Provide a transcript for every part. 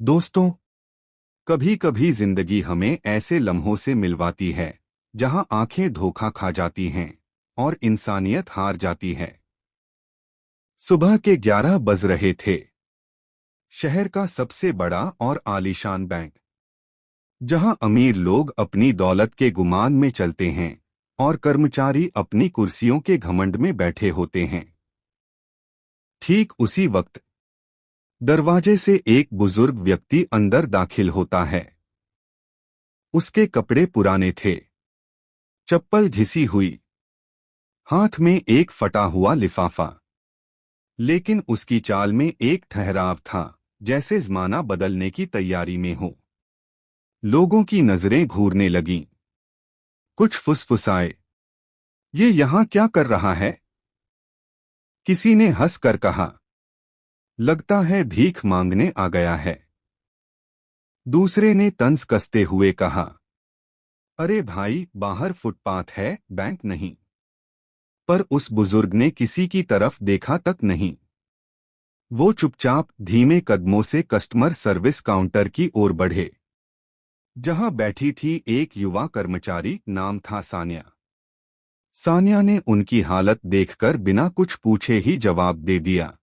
दोस्तों, कभी कभी जिंदगी हमें ऐसे लम्हों से मिलवाती है जहां आंखें धोखा खा जाती हैं और इंसानियत हार जाती है। सुबह के 11 बज रहे थे। शहर का सबसे बड़ा और आलीशान बैंक, जहां अमीर लोग अपनी दौलत के गुमान में चलते हैं और कर्मचारी अपनी कुर्सियों के घमंड में बैठे होते हैं। ठीक उसी वक्त दरवाजे से एक बुजुर्ग व्यक्ति अंदर दाखिल होता है। उसके कपड़े पुराने थे, चप्पल घिसी हुई, हाथ में एक फटा हुआ लिफाफा। लेकिन उसकी चाल में एक ठहराव था, जैसे ज़माना बदलने की तैयारी में हो। लोगों की नजरें घूरने लगीं। कुछ फुसफुसाए, ये यहां क्या कर रहा है? किसी ने हंसकर कहा, लगता है भीख मांगने आ गया है। दूसरे ने तंज कसते हुए कहा, अरे भाई, बाहर फुटपाथ है, बैंक नहीं। पर उस बुजुर्ग ने किसी की तरफ देखा तक नहीं। वो चुपचाप धीमे कदमों से कस्टमर सर्विस काउंटर की ओर बढ़े, जहां बैठी थी एक युवा कर्मचारी, नाम था सान्या। सान्या ने उनकी हालत देखकर बिना कुछ पूछे ही जवाब दे दिया,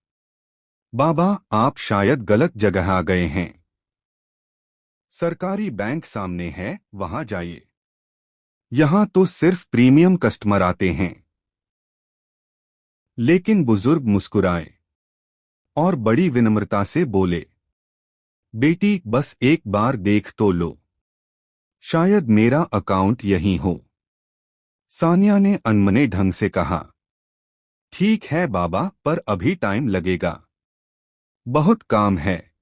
बाबा, आप शायद गलत जगह आ गए हैं। सरकारी बैंक सामने है, वहां जाइए। यहां तो सिर्फ प्रीमियम कस्टमर आते हैं। लेकिन बुजुर्ग मुस्कुराए और बड़ी विनम्रता से बोले, बेटी, बस एक बार देख तो लो, शायद मेरा अकाउंट यहीं हो। सानिया ने अनमने ढंग से कहा, ठीक है बाबा, पर अभी टाइम लगेगा, बहुत काम है।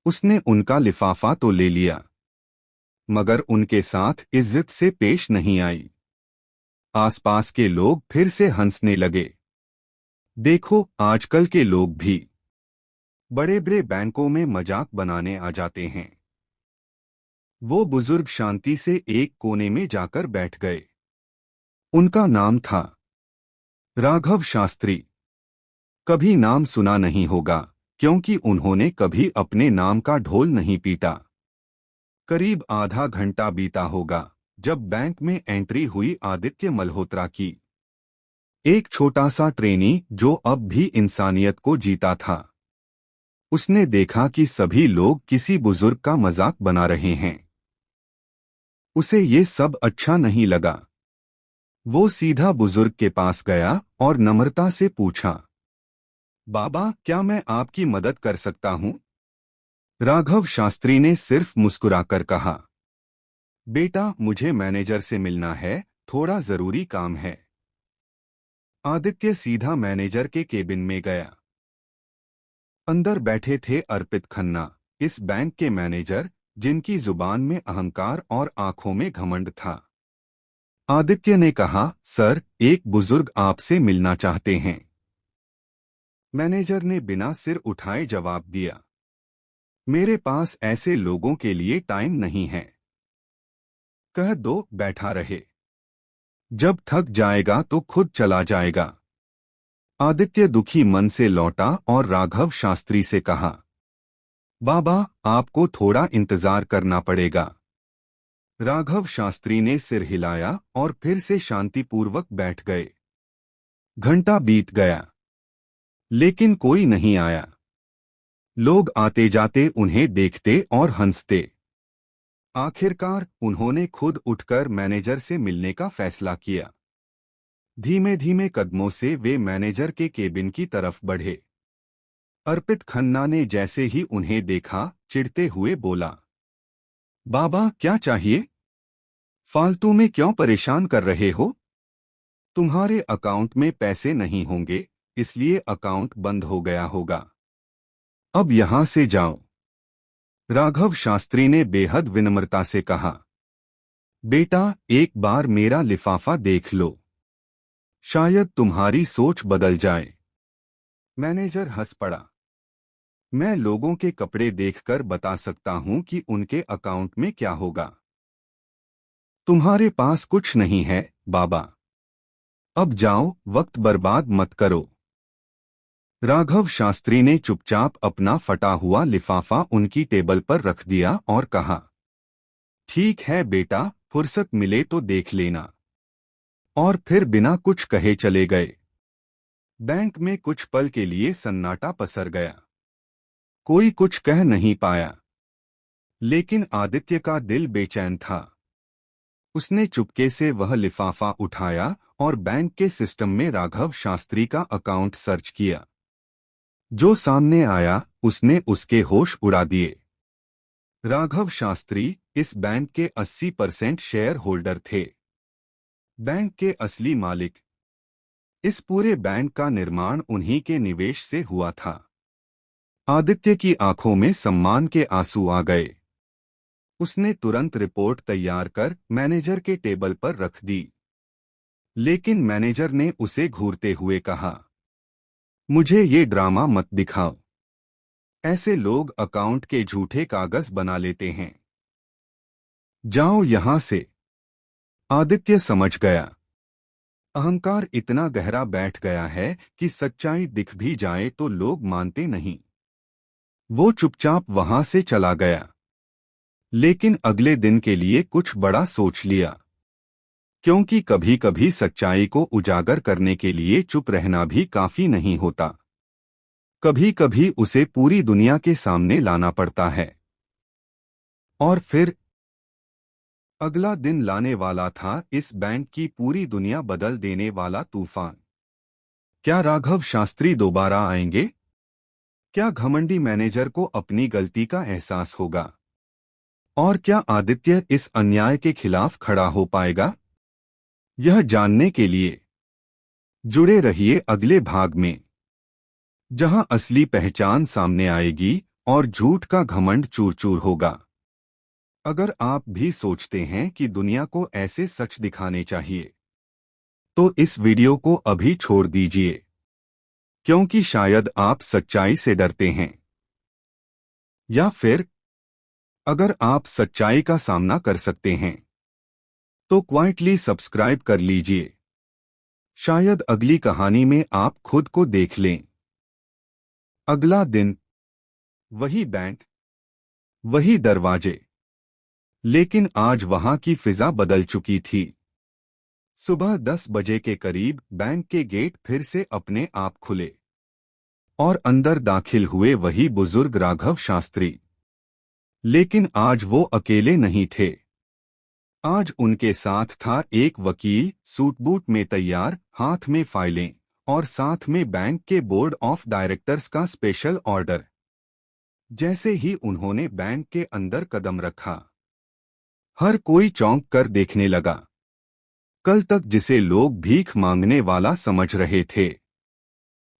उसने उनका लिफाफा तो ले लिया, मगर उनके साथ इज्जत से पेश नहीं आई। आसपास के लोग फिर से हंसने लगे। देखो, आजकल के लोग भी बड़े बड़े बैंकों में मजाक बनाने आ जाते हैं। वो बुजुर्ग शांति से एक कोने में जाकर बैठ गए। उनका नाम था राघव शास्त्री। कभी नाम सुना नहीं होगा, क्योंकि उन्होंने कभी अपने नाम का ढोल नहीं पीटा। करीब आधा घंटा बीता होगा जब बैंक में एंट्री हुई आदित्य मल्होत्रा की। एक छोटा सा ट्रेनी जो अब भी इंसानियत को जीता था। उसने देखा कि सभी लोग किसी बुजुर्ग का मजाक बना रहे हैं। उसे ये सब अच्छा नहीं लगा। वो सीधा बुजुर्ग के पास गया और नम्रता से पूछा, बाबा, क्या मैं आपकी मदद कर सकता हूं? राघव शास्त्री ने सिर्फ मुस्कुराकर कहा, बेटा, मुझे मैनेजर से मिलना है, थोड़ा जरूरी काम है। आदित्य सीधा मैनेजर के केबिन में गया। अंदर बैठे थे अर्पित खन्ना, इस बैंक के मैनेजर, जिनकी जुबान में अहंकार और आंखों में घमंड था। आदित्य ने कहा, सर, एक बुजुर्ग आपसे मिलना चाहते हैं। मैनेजर ने बिना सिर उठाए जवाब दिया, मेरे पास ऐसे लोगों के लिए टाइम नहीं है। कह दो, बैठा रहे। जब थक जाएगा तो खुद चला जाएगा। आदित्य दुखी मन से लौटा और राघव शास्त्री से कहा, बाबा, आपको थोड़ा इंतजार करना पड़ेगा। राघव शास्त्री ने सिर हिलाया और फिर से शांतिपूर्वक बैठ गए। घंटा बीत गया, लेकिन कोई नहीं आया। लोग आते जाते उन्हें देखते और हंसते। आखिरकार उन्होंने खुद उठकर मैनेजर से मिलने का फैसला किया। धीमे धीमे कदमों से वे मैनेजर के केबिन की तरफ बढ़े। अर्पित खन्ना ने जैसे ही उन्हें देखा, चिढ़ते हुए बोला, बाबा, क्या चाहिए? फालतू में क्यों परेशान कर रहे हो? तुम्हारे अकाउंट में पैसे नहीं होंगे, इसलिए अकाउंट बंद हो गया होगा। अब यहां से जाओ। राघव शास्त्री ने बेहद विनम्रता से कहा, बेटा, एक बार मेरा लिफाफा देख लो, शायद तुम्हारी सोच बदल जाए। मैनेजर हंस पड़ा, मैं लोगों के कपड़े देखकर बता सकता हूं कि उनके अकाउंट में क्या होगा। तुम्हारे पास कुछ नहीं है, बाबा। अब जाओ, वक्त बर्बाद मत करो। राघव शास्त्री ने चुपचाप अपना फटा हुआ लिफाफा उनकी टेबल पर रख दिया और कहा, ठीक है बेटा, फुर्सत मिले तो देख लेना। और फिर बिना कुछ कहे चले गए। बैंक में कुछ पल के लिए सन्नाटा पसर गया। कोई कुछ कह नहीं पाया। लेकिन आदित्य का दिल बेचैन था। उसने चुपके से वह लिफाफा उठाया और बैंक के सिस्टम में राघव शास्त्री का अकाउंट सर्च किया। जो सामने आया उसने उसके होश उड़ा दिए। राघव शास्त्री इस बैंक के 80% शेयर होल्डर थे। बैंक के असली मालिक। इस पूरे बैंक का निर्माण उन्हीं के निवेश से हुआ था। आदित्य की आंखों में सम्मान के आंसू आ गए। उसने तुरंत रिपोर्ट तैयार कर मैनेजर के टेबल पर रख दी। लेकिन मैनेजर ने उसे घूरते हुए कहा, मुझे ये ड्रामा मत दिखाओ। ऐसे लोग अकाउंट के झूठे कागज बना लेते हैं। जाओ यहां से। आदित्य समझ गया। अहंकार इतना गहरा बैठ गया है कि सच्चाई दिख भी जाए तो लोग मानते नहीं। वो चुपचाप वहां से चला गया। लेकिन अगले दिन के लिए कुछ बड़ा सोच लिया। क्योंकि कभी कभी सच्चाई को उजागर करने के लिए चुप रहना भी काफी नहीं होता। कभी कभी उसे पूरी दुनिया के सामने लाना पड़ता है। और फिर अगला दिन लाने वाला था इस बैंक की पूरी दुनिया बदल देने वाला तूफान। क्या राघव शास्त्री दोबारा आएंगे? क्या घमंडी मैनेजर को अपनी गलती का एहसास होगा? और क्या आदित्य इस अन्याय के खिलाफ खड़ा हो पाएगा? यह जानने के लिए जुड़े रहिए अगले भाग में, जहां असली पहचान सामने आएगी और झूठ का घमंड चूर चूर होगा। अगर आप भी सोचते हैं कि दुनिया को ऐसे सच दिखाने चाहिए, तो इस वीडियो को अभी छोड़ दीजिए, क्योंकि शायद आप सच्चाई से डरते हैं। या फिर अगर आप सच्चाई का सामना कर सकते हैं, तो क्वाइटली सब्सक्राइब कर लीजिए। शायद अगली कहानी में आप खुद को देख लें। अगला दिन, वही बैंक, वही दरवाजे। लेकिन आज वहां की फिजा बदल चुकी थी। सुबह 10 बजे के करीब बैंक के गेट फिर से अपने आप खुले और अंदर दाखिल हुए वही बुजुर्ग राघव शास्त्री। लेकिन आज वो अकेले नहीं थे। आज उनके साथ था एक वकील, सूट बूट में तैयार, हाथ में फाइलें, और साथ में बैंक के बोर्ड ऑफ डायरेक्टर्स का स्पेशल ऑर्डर। जैसे ही उन्होंने बैंक के अंदर कदम रखा, हर कोई चौंक कर देखने लगा। कल तक जिसे लोग भीख मांगने वाला समझ रहे थे,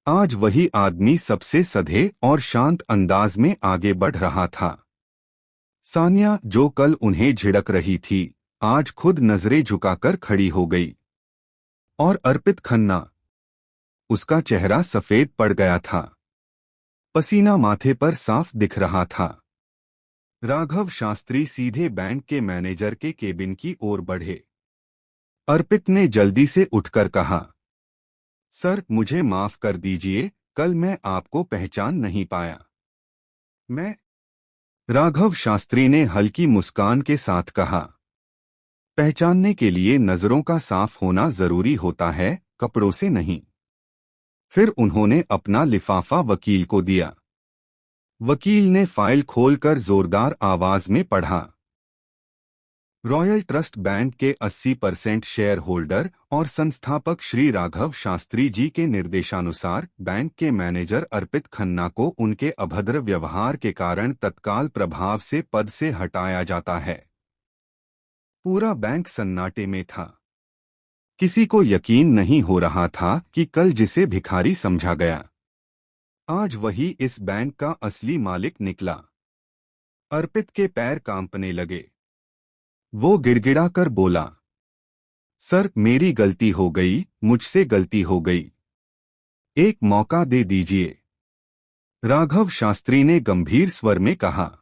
आज वही आदमी सबसे सधे और शांत अंदाज में आगे बढ़ रहा था। सानिया, जो कल उन्हें झिड़क रही थी, आज खुद नजरें झुकाकर खड़ी हो गई। और अर्पित खन्ना, उसका चेहरा सफेद पड़ गया था। पसीना माथे पर साफ दिख रहा था। राघव शास्त्री सीधे बैंक के मैनेजर के केबिन की ओर बढ़े। अर्पित ने जल्दी से उठकर कहा, सर, मुझे माफ कर दीजिए, कल मैं आपको पहचान नहीं पाया। मैं राघव शास्त्री ने हल्की मुस्कान के साथ कहा, पहचानने के लिए नजरों का साफ होना जरूरी होता है, कपड़ों से नहीं। फिर उन्होंने अपना लिफाफा वकील को दिया। वकील ने फाइल खोलकर जोरदार आवाज में पढ़ा, रॉयल ट्रस्ट बैंक के 80% शेयर होल्डर और संस्थापक श्री राघव शास्त्री जी के निर्देशानुसार बैंक के मैनेजर अर्पित खन्ना को उनके अभद्र व्यवहार के कारण तत्काल प्रभाव से पद से हटाया जाता है। पूरा बैंक सन्नाटे में था। किसी को यकीन नहीं हो रहा था कि कल जिसे भिखारी समझा गया, आज वही इस बैंक का असली मालिक निकला। अर्पित के पैर कांपने लगे। वो गिड़गिड़ा कर बोला, सर, मेरी गलती हो गई, मुझसे गलती हो गई। एक मौका दे दीजिए। राघव शास्त्री ने गंभीर स्वर में कहा,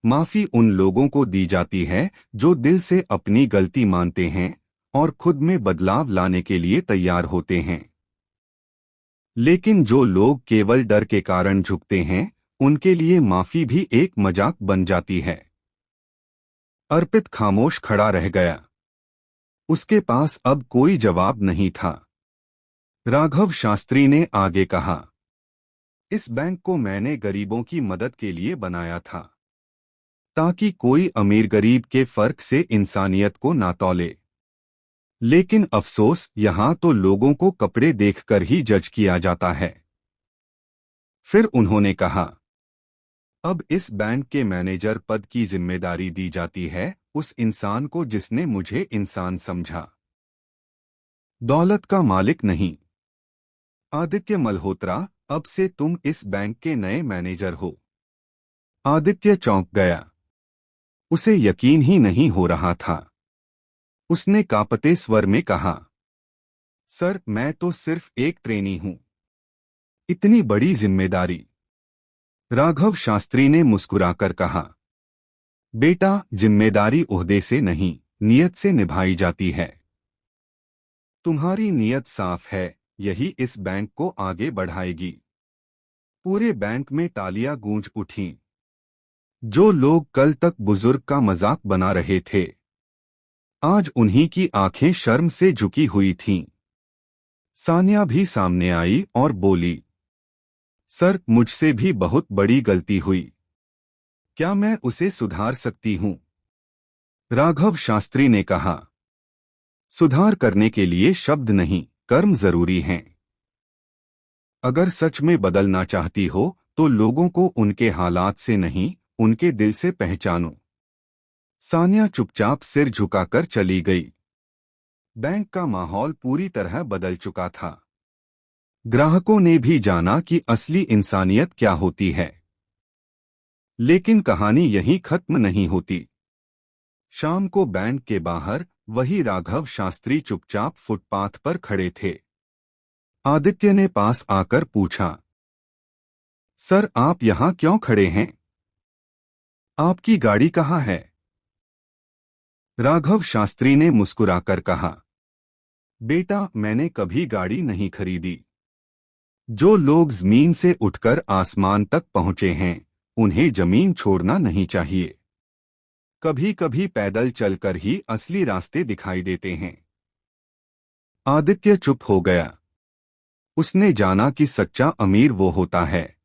माफी उन लोगों को दी जाती है जो दिल से अपनी गलती मानते हैं और खुद में बदलाव लाने के लिए तैयार होते हैं। लेकिन जो लोग केवल डर के कारण झुकते हैं, उनके लिए माफी भी एक मजाक बन जाती है। अर्पित खामोश खड़ा रह गया। उसके पास अब कोई जवाब नहीं था। राघव शास्त्री ने आगे कहा, इस बैंक को मैंने गरीबों की मदद के लिए बनाया था, ताकि कोई अमीर गरीब के फर्क से इंसानियत को ना तौले। लेकिन अफसोस, यहां तो लोगों को कपड़े देखकर ही जज किया जाता है। फिर उन्होंने कहा, अब इस बैंक के मैनेजर पद की जिम्मेदारी दी जाती है उस इंसान को जिसने मुझे इंसान समझा, दौलत का मालिक नहीं। आदित्य मल्होत्रा, अब से तुम इस बैंक के नए मैनेजर हो। आदित्य चौंक गया। उसे यकीन ही नहीं हो रहा था। उसने कांपते स्वर में कहा, सर, मैं तो सिर्फ एक ट्रेनी हूं। इतनी बड़ी जिम्मेदारी? राघव शास्त्री ने मुस्कुराकर कहा, बेटा, जिम्मेदारी ओहदे से नहीं, नियत से निभाई जाती है। तुम्हारी नियत साफ है, यही इस बैंक को आगे बढ़ाएगी। पूरे बैंक में तालियां गूंज उठीं। जो लोग कल तक बुजुर्ग का मजाक बना रहे थे, आज उन्हीं की आंखें शर्म से झुकी हुई थीं। सानिया भी सामने आई और बोली, सर, मुझसे भी बहुत बड़ी गलती हुई। क्या मैं उसे सुधार सकती हूं? राघव शास्त्री ने कहा, सुधार करने के लिए शब्द नहीं, कर्म जरूरी हैं। अगर सच में बदलना चाहती हो तो लोगों को उनके हालात से नहीं, उनके दिल से पहचानो। सानिया चुपचाप सिर झुकाकर चली गई। बैंक का माहौल पूरी तरह बदल चुका था। ग्राहकों ने भी जाना कि असली इंसानियत क्या होती है। लेकिन कहानी यहीं खत्म नहीं होती। शाम को बैंक के बाहर वही राघव शास्त्री चुपचाप फुटपाथ पर खड़े थे। आदित्य ने पास आकर पूछा, सर, आप यहां क्यों खड़े हैं? आपकी गाड़ी कहाँ है? राघव शास्त्री ने मुस्कुराकर कहा, बेटा, मैंने कभी गाड़ी नहीं खरीदी। जो लोग जमीन से उठकर आसमान तक पहुंचे हैं, उन्हें जमीन छोड़ना नहीं चाहिए। कभी कभी पैदल चलकर ही असली रास्ते दिखाई देते हैं। आदित्य चुप हो गया। उसने जाना कि सच्चा अमीर वो होता है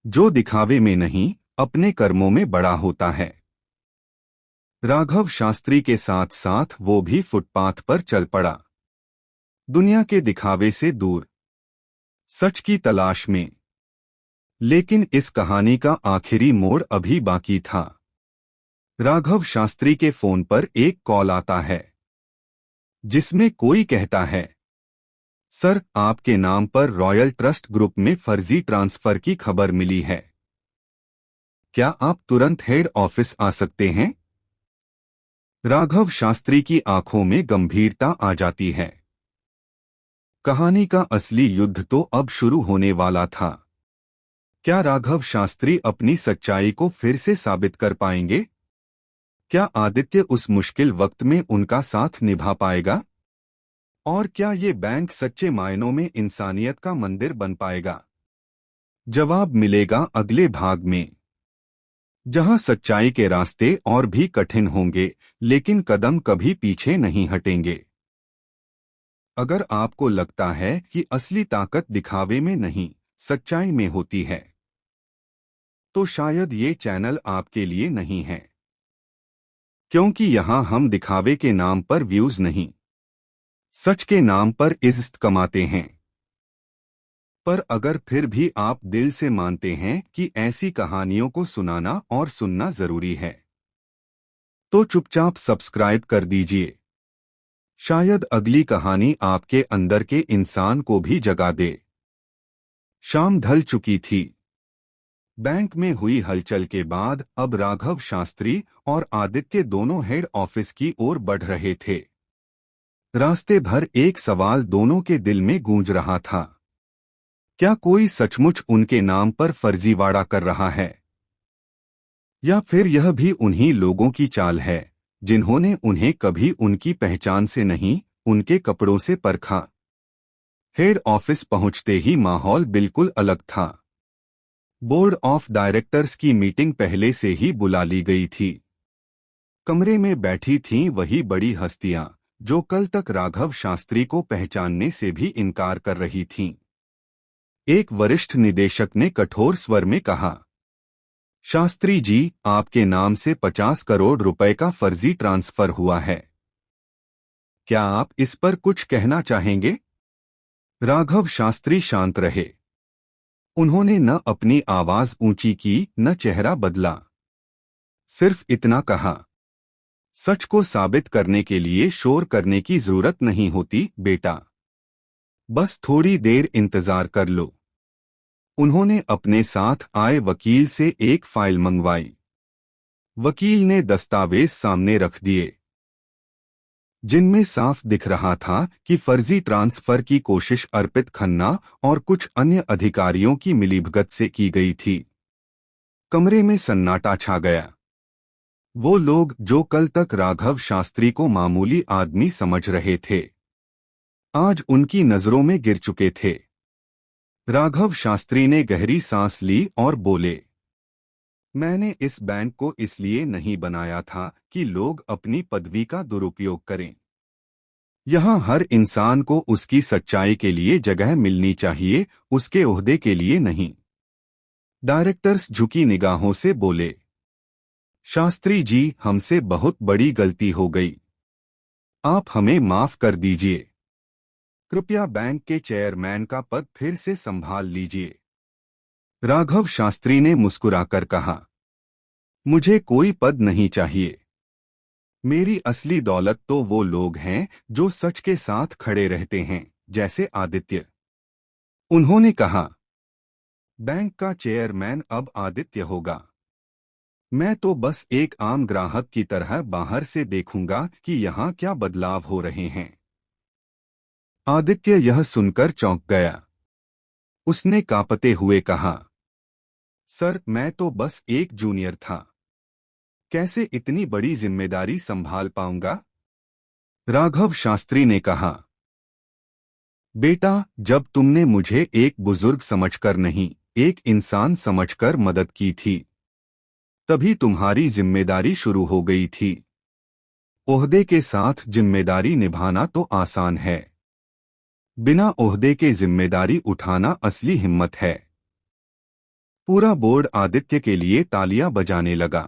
जो दिखावे में नहीं, अपने कर्मों में बड़ा होता है। राघव शास्त्री के साथ साथ वो भी फुटपाथ पर चल पड़ा, दुनिया के दिखावे से दूर, सच की तलाश में। लेकिन इस कहानी का आखिरी मोड़ अभी बाकी था। राघव शास्त्री के फोन पर एक कॉल आता है, जिसमें कोई कहता है, सर, आपके नाम पर रॉयल ट्रस्ट ग्रुप में फर्जी ट्रांसफर की खबर मिली है। क्या आप तुरंत हेड ऑफिस आ सकते हैं? राघव शास्त्री की आंखों में गंभीरता आ जाती है। कहानी का असली युद्ध तो अब शुरू होने वाला था। क्या राघव शास्त्री अपनी सच्चाई को फिर से साबित कर पाएंगे? क्या आदित्य उस मुश्किल वक्त में उनका साथ निभा पाएगा? और क्या ये बैंक सच्चे मायनों में इंसानियत का मंदिर बन पाएगा? जवाब मिलेगा अगले भाग में, जहां सच्चाई के रास्ते और भी कठिन होंगे, लेकिन कदम कभी पीछे नहीं हटेंगे। अगर आपको लगता है कि असली ताकत दिखावे में नहीं, सच्चाई में होती है, तो शायद ये चैनल आपके लिए नहीं है। क्योंकि यहां हम दिखावे के नाम पर व्यूज नहीं, सच के नाम पर इज्जत कमाते हैं। पर अगर फिर भी आप दिल से मानते हैं कि ऐसी कहानियों को सुनाना और सुनना जरूरी है, तो चुपचाप सब्सक्राइब कर दीजिए। शायद अगली कहानी आपके अंदर के इंसान को भी जगा दे। शाम ढल चुकी थी। बैंक में हुई हलचल के बाद अब राघव शास्त्री और आदित्य दोनों हेड ऑफिस की ओर बढ़ रहे थे। रास्ते भर एक सवाल दोनों के दिल में गूंज रहा था, क्या कोई सचमुच उनके नाम पर फर्जीवाड़ा कर रहा है, या फिर यह भी उन्हीं लोगों की चाल है जिन्होंने उन्हें कभी उनकी पहचान से नहीं, उनके कपड़ों से परखा। हेड ऑफिस पहुंचते ही माहौल बिल्कुल अलग था। बोर्ड ऑफ डायरेक्टर्स की मीटिंग पहले से ही बुला ली गई थी। कमरे में बैठी थीं वही बड़ी हस्तियां जो कल तक राघव शास्त्री को पहचानने से भी इनकार कर रही थीं। एक वरिष्ठ निदेशक ने कठोर स्वर में कहा, शास्त्री जी, आपके नाम से 50 करोड़ रुपए का फर्जी ट्रांसफर हुआ है। क्या आप इस पर कुछ कहना चाहेंगे? राघव शास्त्री शांत रहे। उन्होंने न अपनी आवाज ऊंची की न चेहरा बदला। सिर्फ इतना कहा, सच को साबित करने के लिए शोर करने की जरूरत नहीं होती बेटा। बस थोड़ी देर इंतजार कर लो। उन्होंने अपने साथ आए वकील से एक फाइल मंगवाई। वकील ने दस्तावेज सामने रख दिए, जिनमें साफ दिख रहा था कि फर्जी ट्रांसफर की कोशिश अर्पित खन्ना और कुछ अन्य अधिकारियों की मिलीभगत से की गई थी। कमरे में सन्नाटा छा गया। वो लोग जो कल तक राघव शास्त्री को मामूली आदमी समझ रहे थे, आज उनकी नजरों में गिर चुके थे। राघव शास्त्री ने गहरी सांस ली और बोले, मैंने इस बैंक को इसलिए नहीं बनाया था कि लोग अपनी पदवी का दुरुपयोग करें। यहाँ हर इंसान को उसकी सच्चाई के लिए जगह मिलनी चाहिए, उसके ओहदे के लिए नहीं। डायरेक्टर्स झुकी निगाहों से बोले, शास्त्री जी, हमसे बहुत बड़ी गलती हो गई। आप हमें माफ कर दीजिए। कृपया बैंक के चेयरमैन का पद फिर से संभाल लीजिए। राघव शास्त्री ने मुस्कुराकर कहा, मुझे कोई पद नहीं चाहिए। मेरी असली दौलत तो वो लोग हैं जो सच के साथ खड़े रहते हैं, जैसे आदित्य। उन्होंने कहा, बैंक का चेयरमैन अब आदित्य होगा। मैं तो बस एक आम ग्राहक की तरह बाहर से देखूंगा कि यहाँ क्या बदलाव हो रहे हैं। आदित्य यह सुनकर चौंक गया। उसने कांपते हुए कहा, सर, मैं तो बस एक जूनियर था। कैसे इतनी बड़ी जिम्मेदारी संभाल पाऊंगा? राघव शास्त्री ने कहा, बेटा, जब तुमने मुझे एक बुजुर्ग समझकर नहीं, एक इंसान समझकर मदद की थी, तभी तुम्हारी जिम्मेदारी शुरू हो गई थी। ओहदे के साथ जिम्मेदारी निभाना तो आसान है, बिना ओहदे के जिम्मेदारी उठाना असली हिम्मत है। पूरा बोर्ड आदित्य के लिए तालियां बजाने लगा।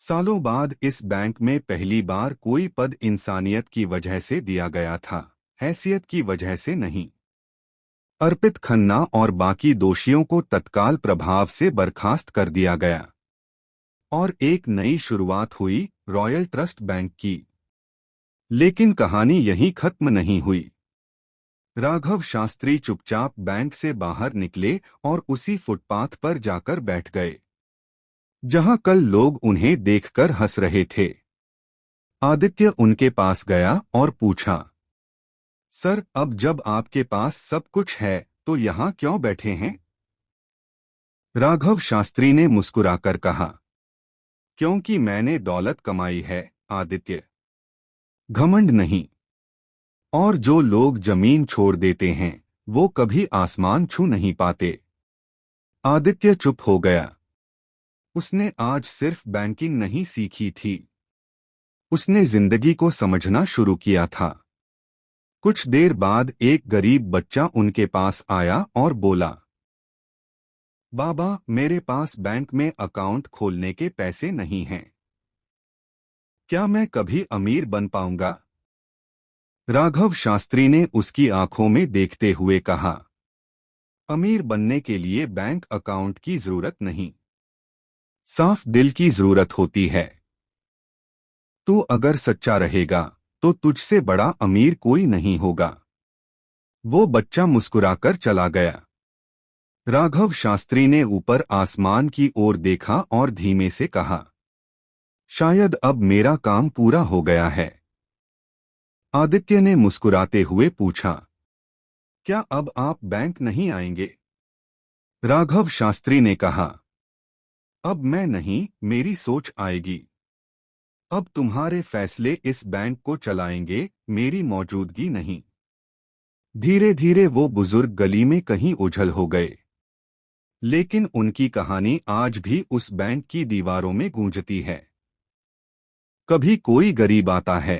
सालों बाद इस बैंक में पहली बार कोई पद इंसानियत की वजह से दिया गया था, हैसियत की वजह से नहीं। अर्पित खन्ना और बाकी दोषियों को तत्काल प्रभाव से बर्खास्त कर दिया गया और एक नई शुरुआत हुई, रॉयल ट्रस्ट बैंक की। लेकिन कहानी यहीं खत्म नहीं हुई। राघव शास्त्री चुपचाप बैंक से बाहर निकले और उसी फुटपाथ पर जाकर बैठ गए जहां कल लोग उन्हें देखकर हंस रहे थे। आदित्य उनके पास गया और पूछा, सर, अब जब आपके पास सब कुछ है तो यहां क्यों बैठे हैं? राघव शास्त्री ने मुस्कुराकर कहा, क्योंकि मैंने दौलत कमाई है आदित्य, घमंड नहीं। और जो लोग जमीन छोड़ देते हैं वो कभी आसमान छू नहीं पाते। आदित्य चुप हो गया। उसने आज सिर्फ बैंकिंग नहीं सीखी थी, उसने जिंदगी को समझना शुरू किया था। कुछ देर बाद एक गरीब बच्चा उनके पास आया और बोला, बाबा, मेरे पास बैंक में अकाउंट खोलने के पैसे नहीं हैं। क्या मैं कभी अमीर बन पाऊंगा? राघव शास्त्री ने उसकी आंखों में देखते हुए कहा, अमीर बनने के लिए बैंक अकाउंट की जरूरत नहीं, साफ दिल की जरूरत होती है। तू अगर सच्चा रहेगा तो तुझसे बड़ा अमीर कोई नहीं होगा। वो बच्चा मुस्कुराकर चला गया। राघव शास्त्री ने ऊपर आसमान की ओर देखा और धीमे से कहा, शायद अब मेरा काम पूरा हो गया है। आदित्य ने मुस्कुराते हुए पूछा, क्या अब आप बैंक नहीं आएंगे? राघव शास्त्री ने कहा, अब मैं नहीं, मेरी सोच आएगी। अब तुम्हारे फैसले इस बैंक को चलाएंगे, मेरी मौजूदगी नहीं। धीरे धीरे वो बुजुर्ग गली में कहीं उछल हो गए, लेकिन उनकी कहानी आज भी उस बैंक की दीवारों में गूंजती है। कभी कोई गरीब आता है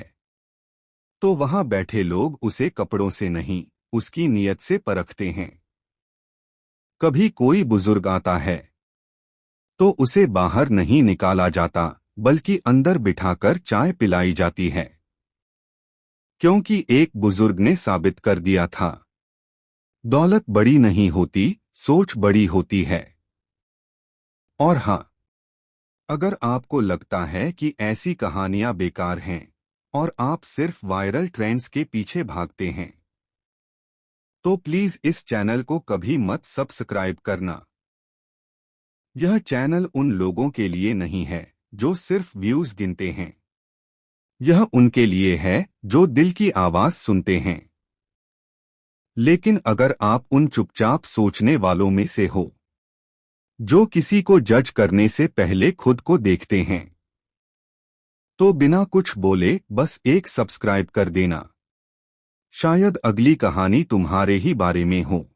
तो वहां बैठे लोग उसे कपड़ों से नहीं, उसकी नीयत से परखते हैं। कभी कोई बुजुर्ग आता है तो उसे बाहर नहीं निकाला जाता, बल्कि अंदर बिठाकर चाय पिलाई जाती है, क्योंकि एक बुजुर्ग ने साबित कर दिया था, दौलत बड़ी नहीं होती, सोच बड़ी होती है। और हाँ, अगर आपको लगता है कि ऐसी कहानियां बेकार हैं और आप सिर्फ वायरल ट्रेंड्स के पीछे भागते हैं, तो प्लीज इस चैनल को कभी मत सब्सक्राइब करना। यह चैनल उन लोगों के लिए नहीं है जो सिर्फ व्यूज गिनते हैं। यह उनके लिए है जो दिल की आवाज सुनते हैं। लेकिन अगर आप उन चुपचाप सोचने वालों में से हो जो किसी को जज करने से पहले खुद को देखते हैं, तो बिना कुछ बोले बस एक सब्सक्राइब कर देना। शायद अगली कहानी तुम्हारे ही बारे में हो।